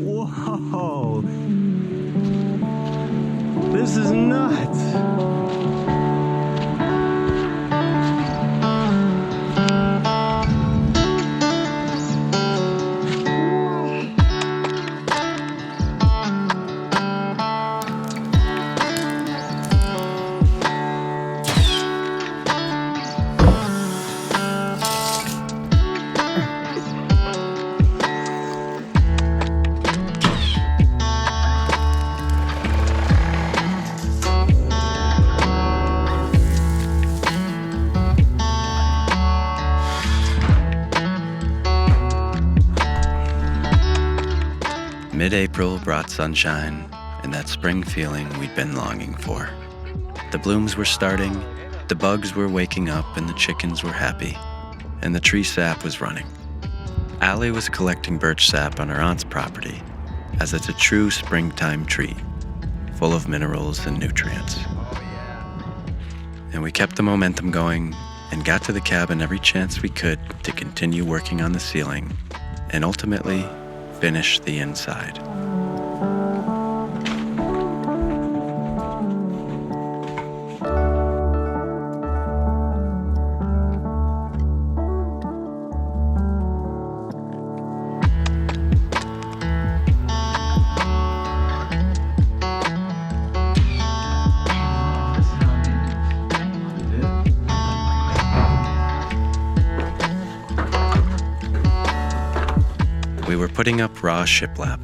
Whoa! This is nuts! Mid-April brought sunshine and that spring feeling we'd been longing for. The blooms were starting, the bugs were waking up, and the chickens were happy, and the tree sap was running. Allie was collecting birch sap on her aunt's property, as it's a true springtime treat, full of minerals and nutrients. And we kept the momentum going and got to the cabin every chance we could to continue working on the ceiling and ultimately finish the inside. We were putting up raw shiplap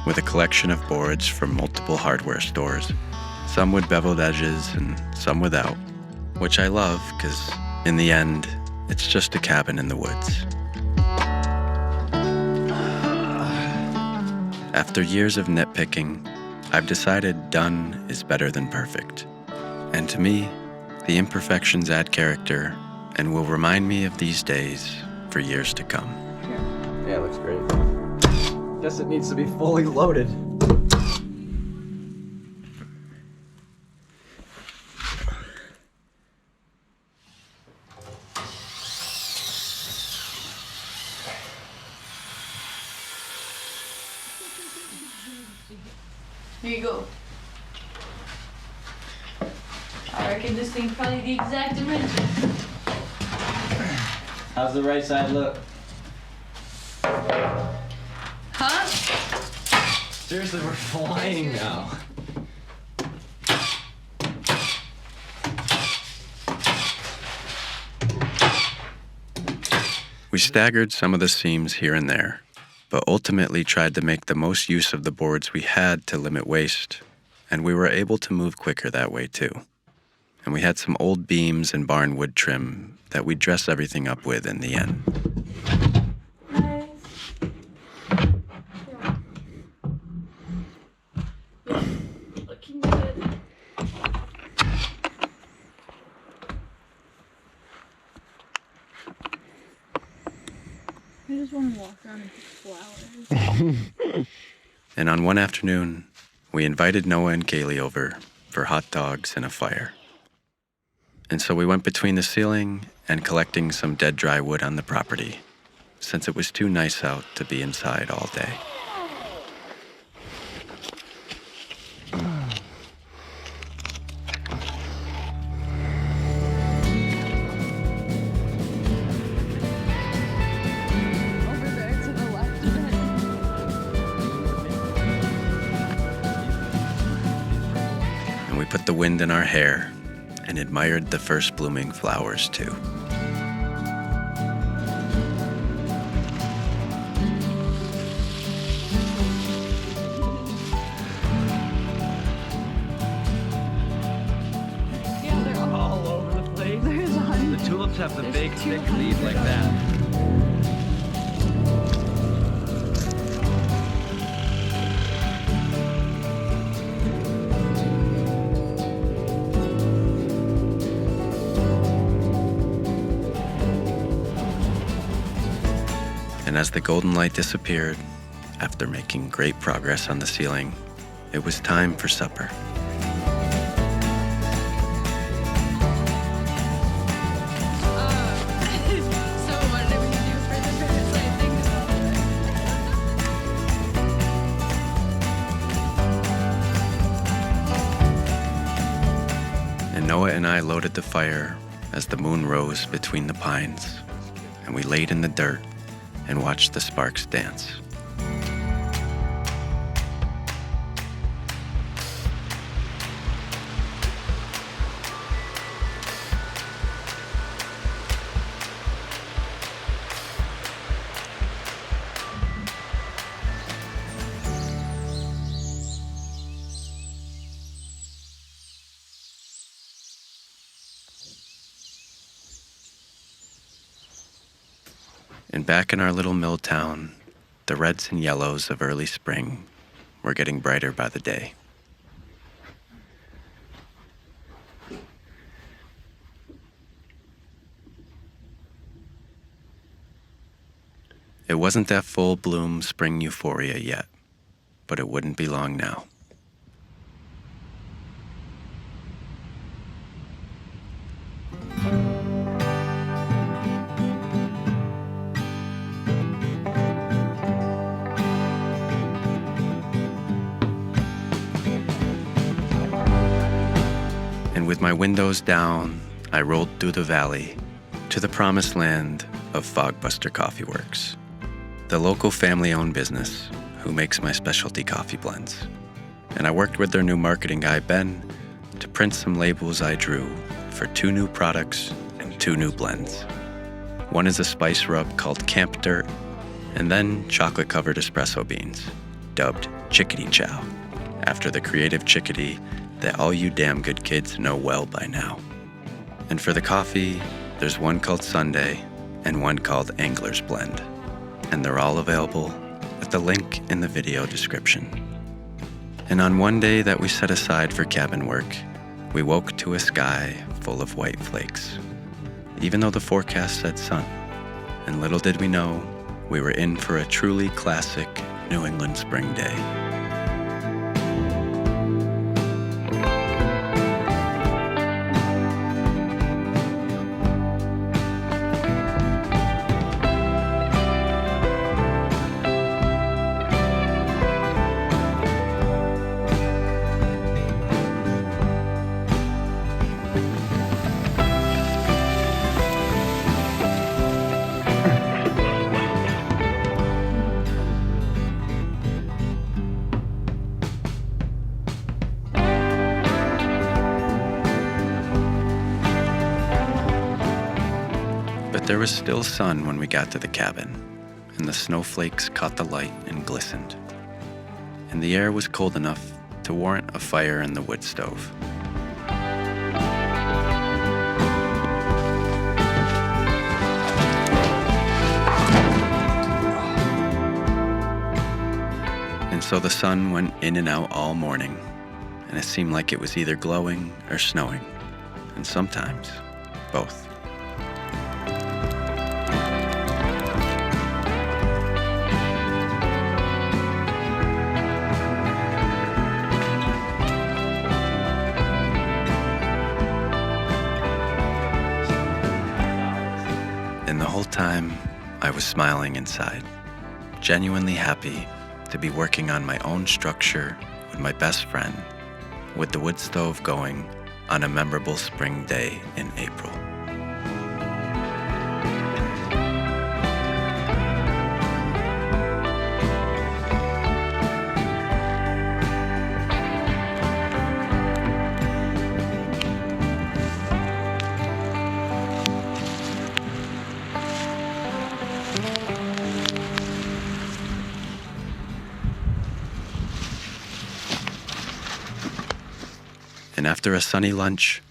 with a collection of boards from multiple hardware stores, some with beveled edges and some without, which I love because in the end, it's just a cabin in the woods. After years of nitpicking, I've decided done is better than perfect. And to me, the imperfections add character and will remind me of these days for years to come. Yeah, it looks great. Guess it needs to be fully loaded. Here you go. I reckon this thing's probably the exact dimension. How's the right side look? Huh? Seriously, we're flying now. We staggered some of the seams here and there, but ultimately tried to make the most use of the boards we had to limit waste, and we were able to move quicker that way too. And we had some old beams and barn wood trim that we dress everything up with in the end. Nice. Yeah. Looking good. I just want to walk around and pick flowers. And on one afternoon, we invited Noah and Kaylee over for hot dogs and a fire. And so we went between the ceiling and collecting some dead dry wood on the property, since it was too nice out to be inside all day. Over there to the left of it. And we put the wind in our hair and admired the first blooming flowers too. Yeah, they're all All over the place. there's a The hundred. tulips have the There's big, thick 200 leaves like of that. And as the golden light disappeared, after making great progress on the ceiling, it was time for supper. So what did we do for the Riverside thing? Noah and I loaded the fire as the moon rose between the pines, and we laid in the dirt and watched the sparks dance. And back in our little mill town, the reds and yellows of early spring were getting brighter by the day. It wasn't that full bloom spring euphoria yet, but it wouldn't be long now. And with my windows down, I rolled through the valley to the promised land of Fogbuster Coffee Works, the local family-owned business who makes my specialty coffee blends. And I worked with their new marketing guy, Ben, to print some labels I drew for 2 new products and 2 new blends. One is a spice rub called Camp Dirt, and then chocolate-covered espresso beans, dubbed Chickadee Chow, after the creative chickadee that all you damn good kids know well by now. And for the coffee, there's one called Sunday and one called Angler's Blend, and they're all available at the link in the video description. And on one day that we set aside for cabin work, we woke to a sky full of white flakes, even though the forecast said sun. And little did we know, we were in for a truly classic New England spring day. But there was still sun when we got to the cabin, and the snowflakes caught the light and glistened. And the air was cold enough to warrant a fire in the wood stove. And so the sun went in and out all morning, and it seemed like it was either glowing or snowing, and sometimes both. And the whole time, I was smiling inside, genuinely happy to be working on my own structure with my best friend, with the wood stove going on a memorable spring day in April. And after a sunny lunch,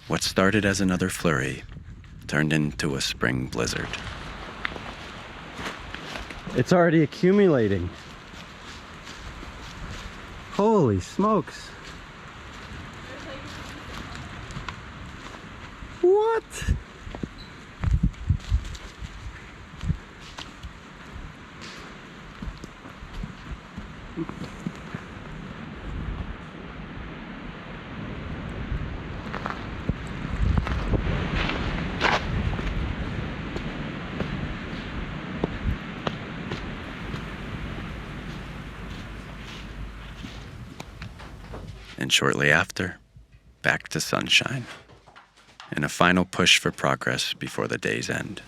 what started as another flurry turned into a spring blizzard. It's already accumulating. Holy smokes. What? And shortly after, back to sunshine. and a final push for progress before the day's end.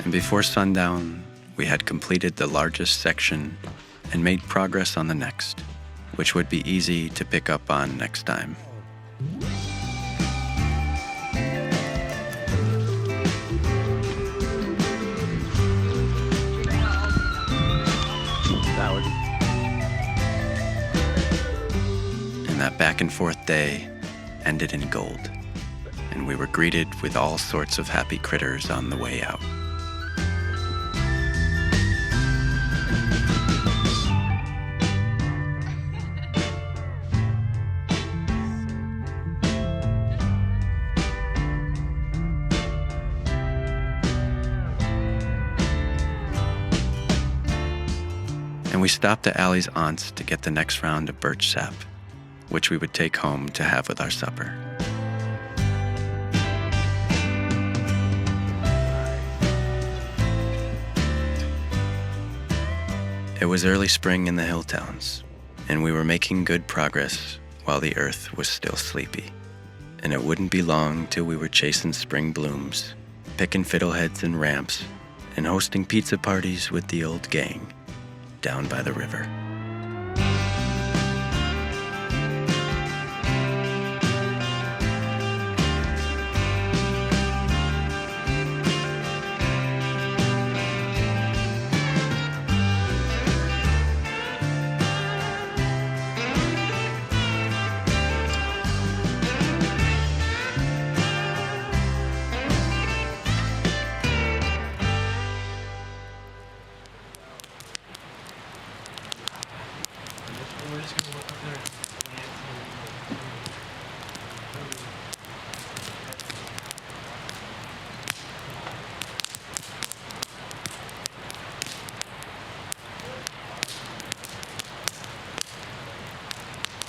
And before sundown, we had completed the largest section and made progress on the next, which would be easy to pick up on next time. That would. And that back and forth day ended in gold, and we were greeted with all sorts of happy critters on the way out. And we stopped at Allie's aunt's to get the next round of birch sap, which we would take home to have with our supper. It was early spring in the hill towns, and we were making good progress while the earth was still sleepy. And it wouldn't be long till we were chasing spring blooms, picking fiddleheads and ramps, and hosting pizza parties with the old gang down by the river. We're just gonna look up there.